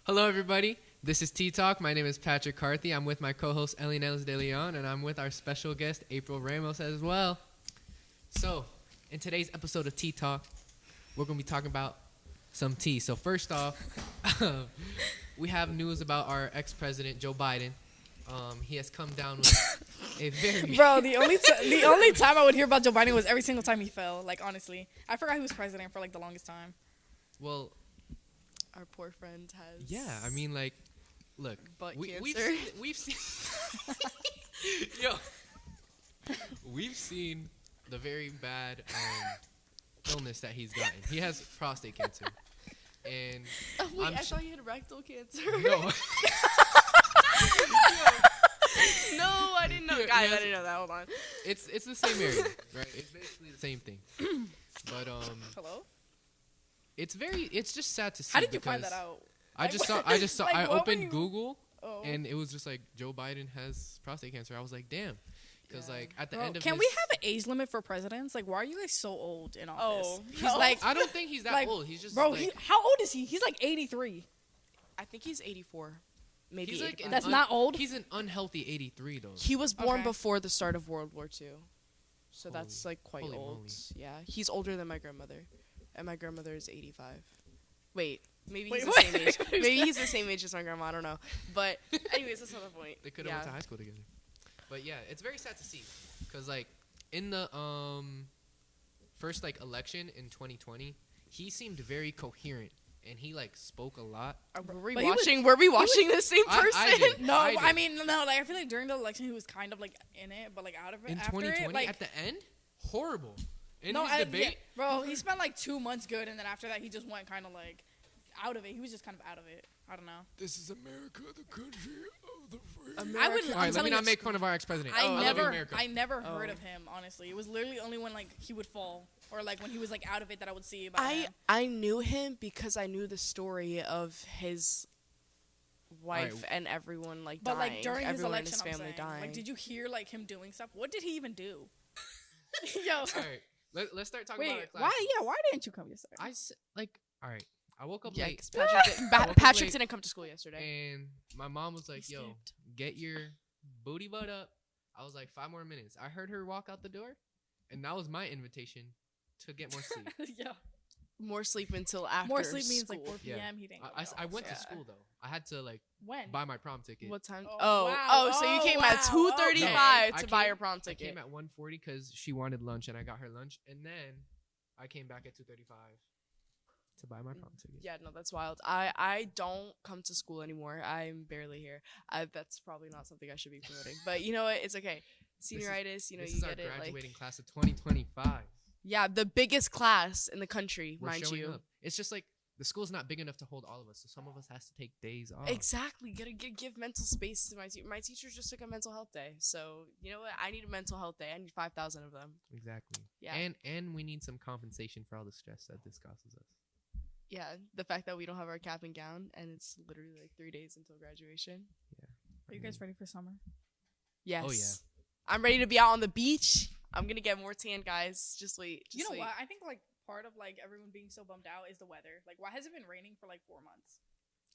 Hello, everybody. This is Tea Talk. My name is Patrick Carthy. I'm with my co-host Elinelis DeLeon, and I'm with our special guest Apryl Ramos as well. So, in today's episode of Tea Talk, we're going to be talking about some tea. So, first off, we have news about our ex-president Joe Biden. He has come down with a very Bro, the only time I would hear about Joe Biden was every single time he fell. Like, honestly, I forgot he was president for like the longest time. well. Our poor friend has. Yeah, I mean, like, look, butt we've cancer. seen we've seen the very bad illness that he's gotten. He has prostate cancer, and Wait, I thought he had rectal cancer. No. No, I didn't know. Yeah, Guys, yes. I didn't know that. Hold on. It's the same area, right? It's basically the same thing. But Hello? it's just sad to see. How did you find that out? I just saw Like, I what were opened you- Google Oh. and it was just like Joe Biden has prostate cancer. I was like, damn. Because like at the Bro, end of can his, we have an age limit for presidents? Like, why are you guys so old in office? Oh, He's no. like, I don't think he's that like, old. He's just bro, like, how old is he? He's like 83. I think he's 84. Maybe he's like 85. an That's not old? He's an unhealthy 83 though. He was born Okay. before the start of World War II. So that's like quite holy old. moly. Yeah, he's older than my grandmother. And my grandmother is 85. Wait, maybe Wait, he's the what? same age. Maybe he's the same age as my grandma. I don't know. But anyways, that's not the point. They could have went to high school together. But yeah, it's very sad to see, cause like in the first like election in 2020, he seemed very coherent and he like spoke a lot. Were we But he was- watching? Were we watching the same I person? did. No, I I did. mean, no, like, I feel like during the election, he was kind of like in it, but like out of it In after 2020, it. Like, at the end, horrible. In no, his debate, yeah, bro, he spent like 2 months good, and then after that, he just went kind of like out of it. He was just kind of out of it. I don't know. this is America, the country of the free. I would. America. All right, I'm let me telling not you, make fun of our ex-president. I love never, America. I never heard Oh. of him. Honestly, it was literally only when like he would fall or like when he was like out of it that I would see about him. I knew him because I knew the story of his wife Alright. and everyone like But dying. like during his everyone election, in his I'm family saying, dying. like, did you hear like him doing stuff? What did he even do? Yo, All right, let's start talking wait, about our class. why? Yeah, why didn't you come yesterday? All right, I woke up Yeah, late. 'cause Patrick Patrick didn't come to school yesterday. And my mom was like, He yo, skipped. get your booty butt up. I was like, 5 more minutes. I heard her walk out the door, and that was my invitation to get more sleep. Yeah, More sleep until after more sleep means like 4 Yeah. p.m. He didn't. I went to Yeah. school, though. I had to, like, When? buy my prom ticket. What time? Oh, Oh, wow. so you Oh, came wow. at 2:35 Okay. to buy I your prom I ticket. came at 1:40 because she wanted lunch, and I got her lunch. And then I came back at 2:35 to buy my prom ticket. Yeah, no, that's wild. I don't come to school anymore. I'm barely here. That's probably not something I should be promoting. But you know what? It's okay. Senioritis, you know, This you is our get it. Like, graduating class of 2025. yeah, the biggest class in the country, We're mind showing you. up. It's just like the school's not big enough to hold all of us, so some of us has to take days off. Exactly. Gotta give mental space to my teacher. My teacher just took a mental health day. So, you know what? I need a mental health day. I need 5,000 of them. Exactly. Yeah. And we need some compensation for all the stress that this causes us. Yeah, the fact that we don't have our cap and gown and it's literally like 3 days until graduation. Are you guys ready for summer? Yes. Oh, yeah. I'm ready to be out on the beach. I'm gonna get more tan, guys. Just wait. Just You know wait. what? I think like part of like everyone being so bummed out is the weather. Like, why has it been raining for like 4 months?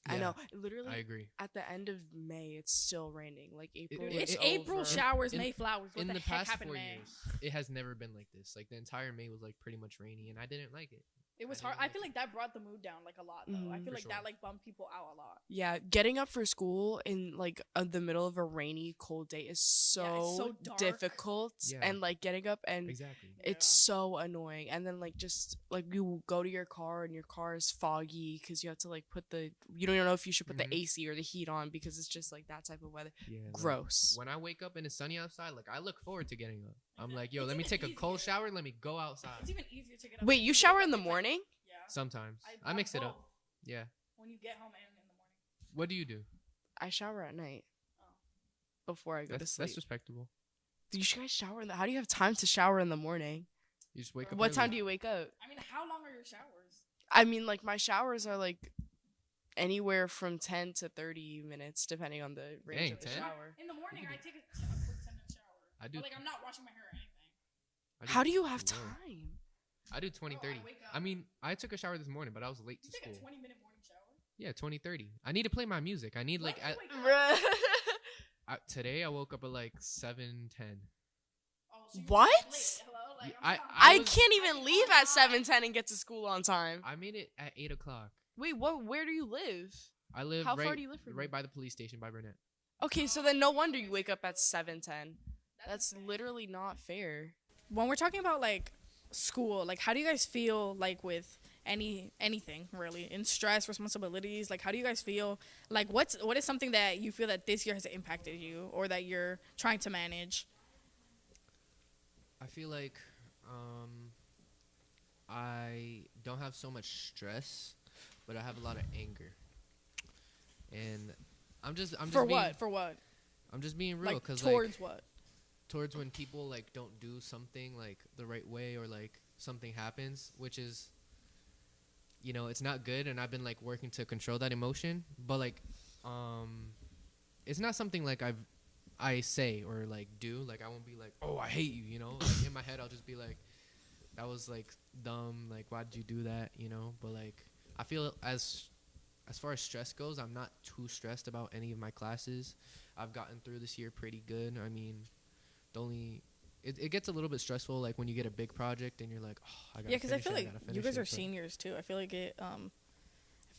I Yeah, know. Literally, I agree. at the end of May, it's still raining. Like April. It- It's it- April over. showers, in- May flowers. What In the, the heck past happened 4 in May? years, it has never been like this. Like the entire May was like pretty much rainy, and I didn't like it. It was I hard. didn't I like feel like that brought the mood down like a lot though. I Mhm. feel For like sure. that like bummed people out a lot. Yeah, getting up for school in like the middle of a rainy, cold day is so, so dark. difficult. Yeah. And like getting up and Exactly. it's Yeah. so annoying. And then like just like you go to your car and your car is foggy because you have to like put you don't even know if you should put Mhm. the AC or the heat on because it's just like that type of weather. Yeah. like, Gross. when I wake up and it's sunny outside, like I look forward to getting up. I'm like, yo, It's let me even take a cold easier. shower. Let me go outside. It's even easier to get up. Wait, when you wake shower up, in the it's like- morning? Yeah. Sometimes I I'm mix it both. up. Yeah. When you get home and in the morning. What do you do? I shower at night Oh. before I go to That's sleep. respectable. Do you guys shower in the? How do you have time to shower in the morning? You just wake up. What time early. do you wake up? I mean, how long are your showers? I mean, like my showers are like anywhere from 10 to 30 minutes, depending on the range Dang, of the 10? shower. In the morning, You I could take a quick 10-minute shower. I do. But like, I'm not washing my hair or anything. How do you have Whoa. time? I do 20, Bro, 30. I wake up. I mean, I took a shower this morning, but I was late You to take a school. 20-minute morning shower? Yeah, 2030. I need to play my music. I need like Bruh. today I woke up at like 7:10. What? I can't even leave at 7:10 and get to school on time. I made it at 8 o'clock. Wait, where do you live? I live How right, far do you live from right here? by the police station by Burnett. Okay, so then no wonder you wake up at 7:10. That's literally not fair. When we're talking about like school, like how do you guys feel like with anything really in stress, responsibilities? Like how do you guys feel? Like what is something that you feel that this year has impacted you or that you're trying to manage? I feel like I don't have so much stress, but I have a lot of anger. And I'm just For being, what? For what? I'm just being real Like cuz towards what? towards when people like don't do something like the right way or like something happens, which is, you know, it's not good, and I've been like working to control that emotion, but like it's not something like I say or like do. Like I won't be like, oh, I hate you, you know. Like in my head I'll just be like, that was like dumb, like why did you do that, you know. But like I feel as far as stress goes, I'm not too stressed about any of my classes. I've gotten through this year pretty good. I mean, it gets a little bit stressful like when you get a big project and you're like, oh, I gotta Because I feel like you guys are but seniors too. I feel like it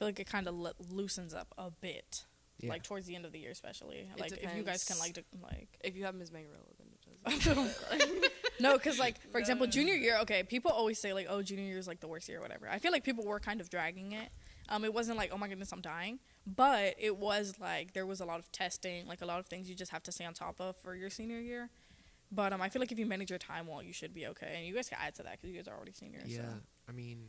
it kind of loosens up a bit. yeah. Like towards the end of the year, especially. It Like if you guys can depends. like If you have Ms. Mangarello, then it does. no, because like for example, junior year. Okay, people always say like, oh, junior year is like the worst year or whatever. I feel like people were kind of dragging it. It wasn't like, oh my goodness, I'm dying, but it was like there was a lot of testing, like a lot of things you just have to stay on top of for your senior year. But I feel like if you manage your time well, you should be okay. And you guys can add to that because you guys are already seniors. Yeah, So. I mean,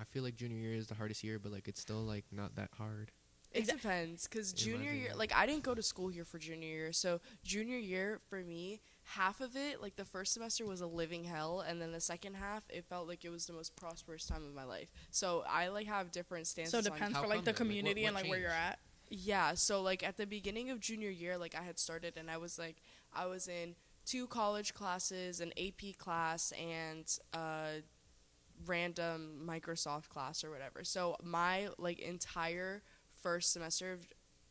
I feel like junior year is the hardest year, but like it's still like not that hard. It depends, because In my junior year, opinion. like I didn't go to school here for junior year, so junior year for me, half of it, like the first semester was a living hell, and then the second half, it felt like it was the most prosperous time of my life. So I like have different stances. So it depends How for like come the then? Like, community what and like where you're changed? at. Yeah, so like at the beginning of junior year, like I had started, and I was in 2 college classes, an AP class, and a random Microsoft class or whatever. So my like entire first semester of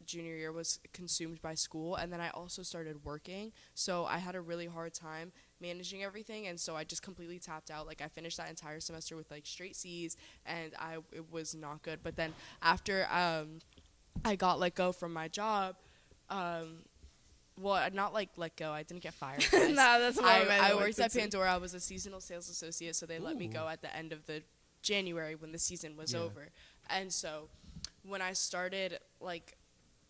junior year was consumed by school, and then I also started working, so I had a really hard time managing everything, and so I just completely tapped out. Like I finished that entire semester with like straight C's, and it was not good. But then after I got let go from my job, well, not like let go, I didn't get fired, guys. Nah, that's what I meant. I worked at Pandora. I was a seasonal sales associate, so they let me Ooh. go at the end of the January when the season was Yeah. over. And so when I started, like,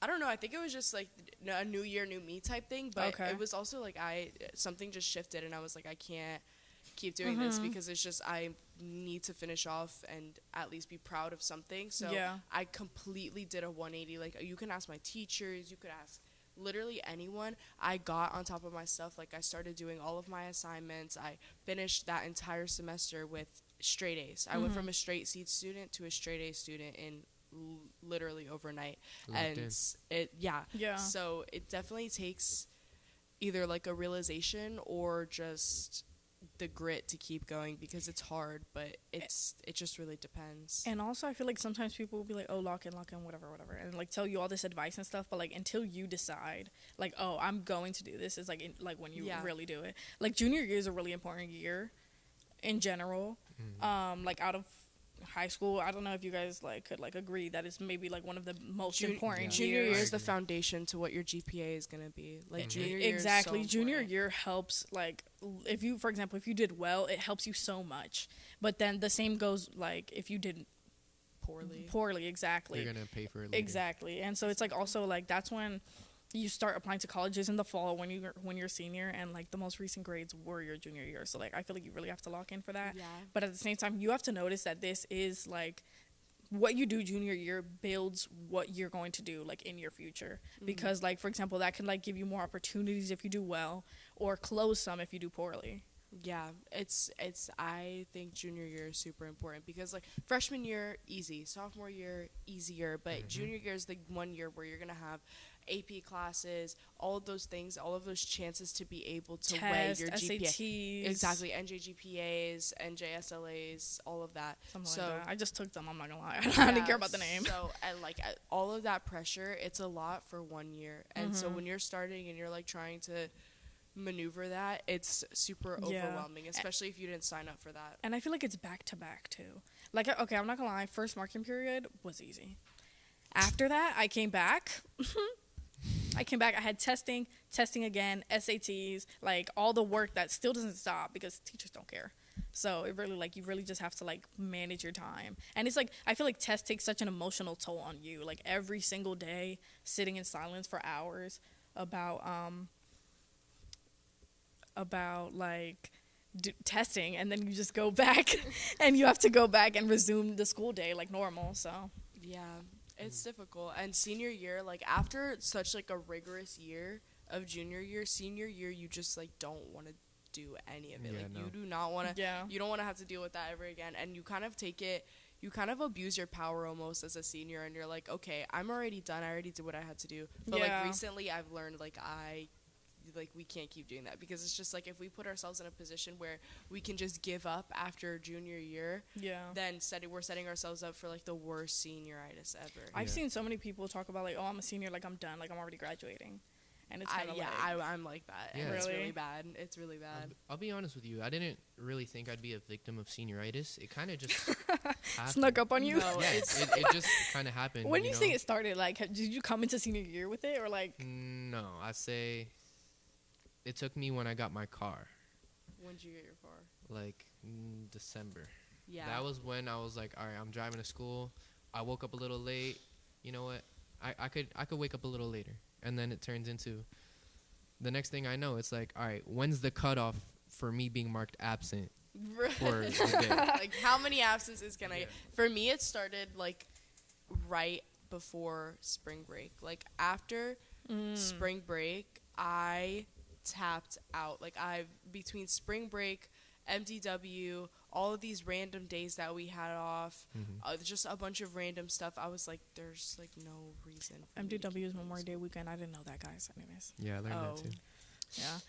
I don't know, I think it was just like a new year, new me type thing, but Okay. it was also like something just shifted, and I was like, I can't keep doing this because it's just I need to finish off and at least be proud of something. So Yeah. I completely did a 180. Like you can ask my teachers, you could ask literally anyone. I got on top of my stuff. Like I started doing all of my assignments. I finished that entire semester with straight A's. I went from a straight C student to a straight A student in literally overnight. Locked And in. Yeah. so it definitely takes either like a realization or just the grit to keep going, because it's hard, but it just really depends. And also, I feel like sometimes people will be like, oh, lock in, whatever, and like tell you all this advice and stuff. But like until you decide, like, oh, I'm going to do this, is like like when you really do it. Like junior year is a really important year, in general. Like out of high school, I don't know if you guys like could like agree that it's maybe like one of the most important Junior year years. is the foundation to what your GPA is gonna be. Like junior year, Exactly. is so Junior important. year helps, like, if you, for example, if you did well, it helps you so much. But then the same goes, like, if you did poorly, exactly. You're gonna pay for it later. Exactly. And so it's, like, also, like, that's when you start applying to colleges in the fall when you're senior, and, like, the most recent grades were your junior year. So, like, I feel like you really have to lock in for that. Yeah. But at the same time, you have to notice that this is, like, what you do junior year builds what you're going to do like in your future, because like for example that can like give you more opportunities if you do well, or close some if you do poorly. Yeah, I think junior year is super important because like freshman year easy, sophomore year easier, but junior year is the one year where you're gonna have AP classes, all of those things, all of those chances to be able to weigh your GPA. SATs. Exactly, NJGPAs, NJSLAs, all of that. Something like that. I just took them. I'm not gonna lie. I didn't care about the name. So and like all of that pressure, it's a lot for 1 year, and so when you're starting and you're like trying to maneuver that, it's super overwhelming, especially if you didn't sign up for that. And I feel like it's back to back too. Like, okay, I'm not gonna lie, first marking period was easy. After that, I came back. I had testing again, SATs, like all the work that still doesn't stop because teachers don't care. So it really, like, you really just have to like manage your time. And it's like, I feel like tests take such an emotional toll on you. Like every single day, sitting in silence for hours about like testing, and then you just go back and you have to go back and resume the school day like normal. So yeah, it's difficult. And senior year, like after such like a rigorous year of junior year, senior year you just like don't want to do any of it. You do not want to you don't want to have to deal with that ever again, and you kind of abuse your power almost as a senior, and you're like, okay, I'm already done, I already did what I had to do. But like recently I've learned we can't keep doing that, because it's just like if we put ourselves in a position where we can just give up after junior year, then we're setting ourselves up for like the worst senioritis ever. I've seen so many people talk about like, oh, I'm a senior, like I'm done, like I'm already graduating, and it's kind of I'm like that. Yeah, it's really bad. It's really bad. I'll be honest with you. I didn't really think I'd be a victim of senioritis. It kind of just snuck up on you. No, it just kind of happened. When you think it started, like, did you come into senior year with it, or like? No, I say it took me when I got my car. When did you get your car? Like December. Yeah. That was when I was like, all right, I'm driving to school. I woke up a little late. You know what? I could wake up a little later. And then it turns into the next thing I know, it's like, all right, when's the cutoff for me being marked absent for the day? Like, how many absences can I get? For me, it started like right before spring break. Like after spring break, I tapped out. Like between spring break, MDW, all of these random days that we had off, just a bunch of random stuff. I was like, there's like no reason. MDW is Memorial Day weekend. I didn't know that, guys. Anyways. Yeah, I learned that too.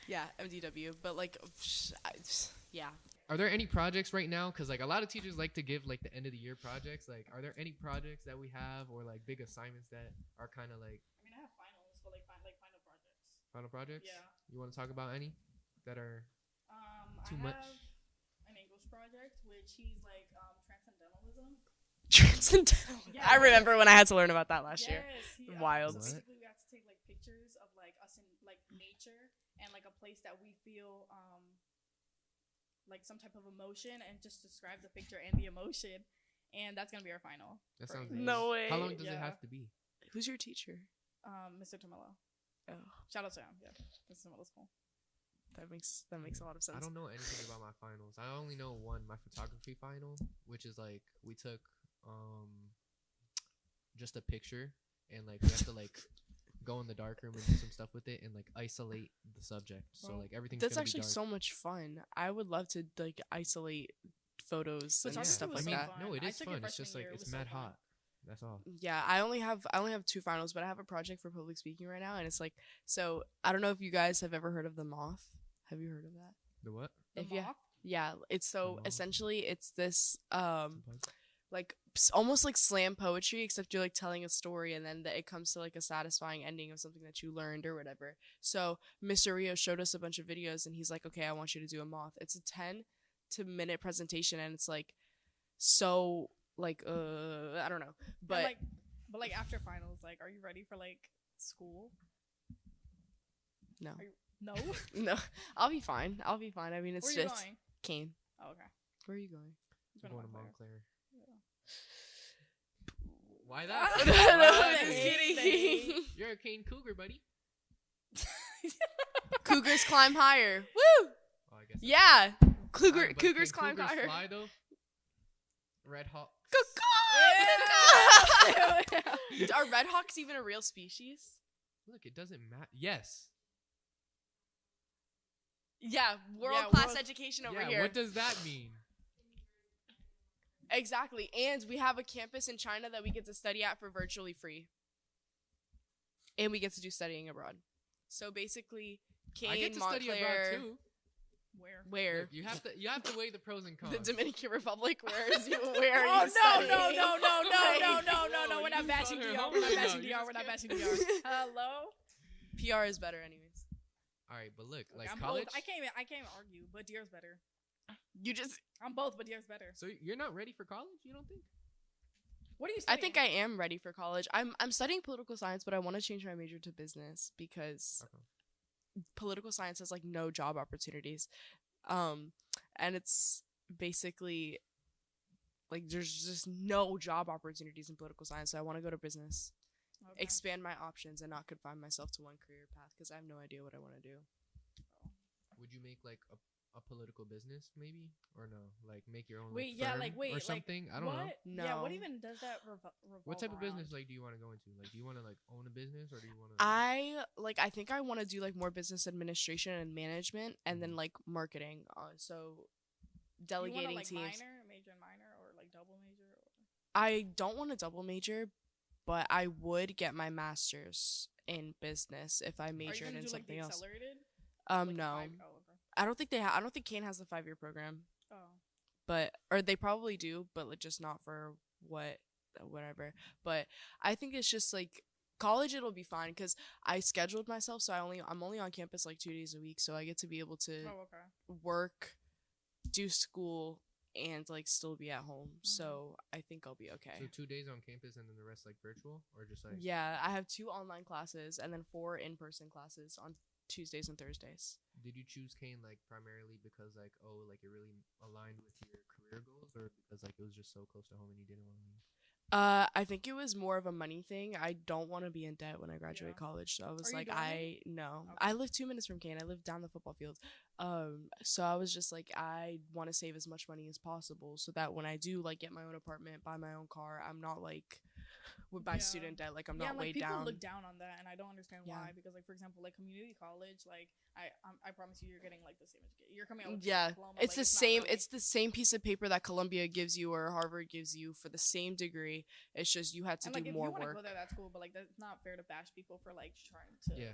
Yeah, MDW. But like, yeah. Are there any projects right now? Because like a lot of teachers like to give like the end of the year projects. Like, are there any projects that we have, or like big assignments that are kind of like? I mean, I have finals, but like final projects. Final projects? Yeah. You want to talk about any that are too much? I have an English project, which he's like transcendentalism. Transcendental. Yeah. I remember when I had to learn about that last year. Wild. So basically, we have to take like pictures of like us in like nature and like a place that we feel like some type of emotion, and just describe the picture and the emotion, and that's gonna be our final. That sounds nice. No way. How long does it have to be? Who's your teacher? Mr. Tomello. Oh, shout out to him. Yeah, this is middle school. That makes a lot of sense. I don't know anything about my finals. I only know my photography final, which is like we took just a picture, and like we have to like go in the dark room and do some stuff with it and like isolate the subject. So like everything's that's gonna actually be dark. so much fun. I would love to like isolate photos and stuff like that. No, it is fun. It's just like it's mad hot. That's all. Yeah, I only have 2 finals, but I have a project for public speaking right now, and it's like, so I don't know if you guys have ever heard of the moth. Have you heard of that? The what? The moth? Yeah, it's so essentially it's this like almost like slam poetry, except you're like telling a story, and then it comes to like a satisfying ending of something that you learned or whatever. So Mr. Rio showed us a bunch of videos, and he's like, okay, I want you to do a moth. It's a 10-minute presentation, and it's like so like I don't know, but like after finals, like, are you ready for like school? No. No. No, I'll be fine. I mean, it's Where just going? Kane. Oh, okay. Where are you going? I'm going to Montclair. Yeah. Why that? I'm just kidding. You're a Kane Cougar, buddy. Cougars climb higher. Woo! Oh, I guess yeah. Cougars climb higher. Fly, though? Red Hawk. Yeah. Are red hawks even a real species? Look, it doesn't matter. Yes. Yeah, world-class world- education over Yeah, here. what does that mean? Exactly. And we have a campus in China that we get to study at for virtually free. And we get to do studying abroad. So basically, Kane, I get to Montclair, study abroad too. Where? Look, you have to weigh the pros and cons. the Dominican Republic. Where are you Oh studying? no! We're not bashing DR. We're not bashing DR. We're not bashing DR. Hello. PR is better, anyways. All right, but look, like I'm college. both. I can't even argue, but DR's better. You just. I'm both, but DR's better. So you're not ready for college? You don't think? What are you I studying? think I am ready for college. I'm studying political science, but I want to change my major to business because political science has like no job opportunities, and it's basically like there's just no job opportunities in political science. So I want to go to business, expand my options, and not confine myself to one career path because I have no idea what I want to do. Would you make like a political business maybe or no? Like make your own Wait, firm wait, or something? I don't know. No. Yeah, what even does that revolve What type of around? business like do you want to go into? Like do you want to like own a business or do you want to I think I want to do like more business administration and management, and then like marketing. So delegating you wanna, like, teams. major and minor, or like double major? Or? I don't want to double major, but I would get my master's in business if I majored in do, something like, the else. Accelerated? No. Okay. I don't think they I don't think Kane has a 5-year program. Oh. Or they probably do, but like just not for whatever. But I think it's just like college. It'll be fine because I scheduled myself, so I'm only on campus like 2 days a week, so I get to be able to work, do school, and like still be at home. So I think I'll be okay. So 2 days on campus and then the rest like virtual or just like Yeah, I have 2 online classes and then 4 in-person classes on Tuesdays and Thursdays. Did you choose Kane like primarily because like it really aligned with your career goals or because like it was just so close to home and you didn't want to leave? I think it was more of a money thing. I don't want to be in debt when I graduate college. So I was like, no. Okay. I live 2 minutes from Kane. I live down the football field. So I was just like, I want to save as much money as possible so that when I do like get my own apartment, buy my own car, I'm not like with my student debt. Like I'm not weighed people down. Look down on that, and I don't understand why. Because like for example, like community college, like I promise you, you're getting like the same education. You're coming out with a diploma, it's like, the same. not really, It's the same piece of paper that Columbia gives you or Harvard gives you for the same degree. It's just you had to and, do like, more if you work. want to go there, that's cool. But like that's not fair to bash people for like trying to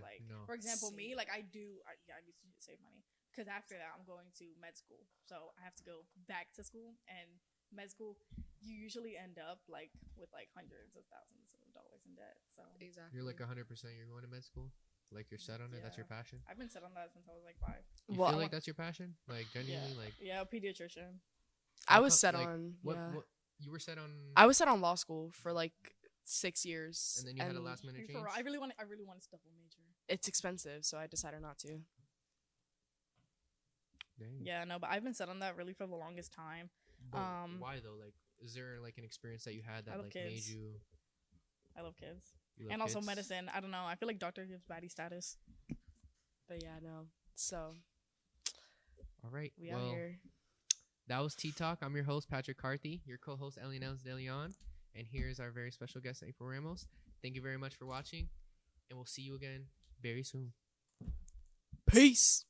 for example, me, like I used to save money because after that I'm going to med school, so I have to go back to school, and med school you usually end up like with like hundreds of thousands of dollars in debt. So Exactly. You're like 100% you're going to med school? Like you're set on it? That's your passion? I've been set on that since I was like 5. You feel like that's your passion? Like genuinely like pediatrician. I was set like, on what you were set on I was set on law school for like 6 years. and then you had a last minute change? I really want to double major. It's expensive, so I decided not to. Dang. Yeah, no, but I've been set on that really for the longest time. But why though? Like is there like an experience that you had that like made you I love kids. love And kids? also medicine. I don't know. I feel like doctor gives baddie status. But yeah, no. So All right. we out here. That was Tea Talk. I'm your host, Patrick Carthy, your co-host, Elinelis DeLeon. And here's our very special guest, Apryl Ramos. Thank you very much for watching. And we'll see you again very soon. Peace.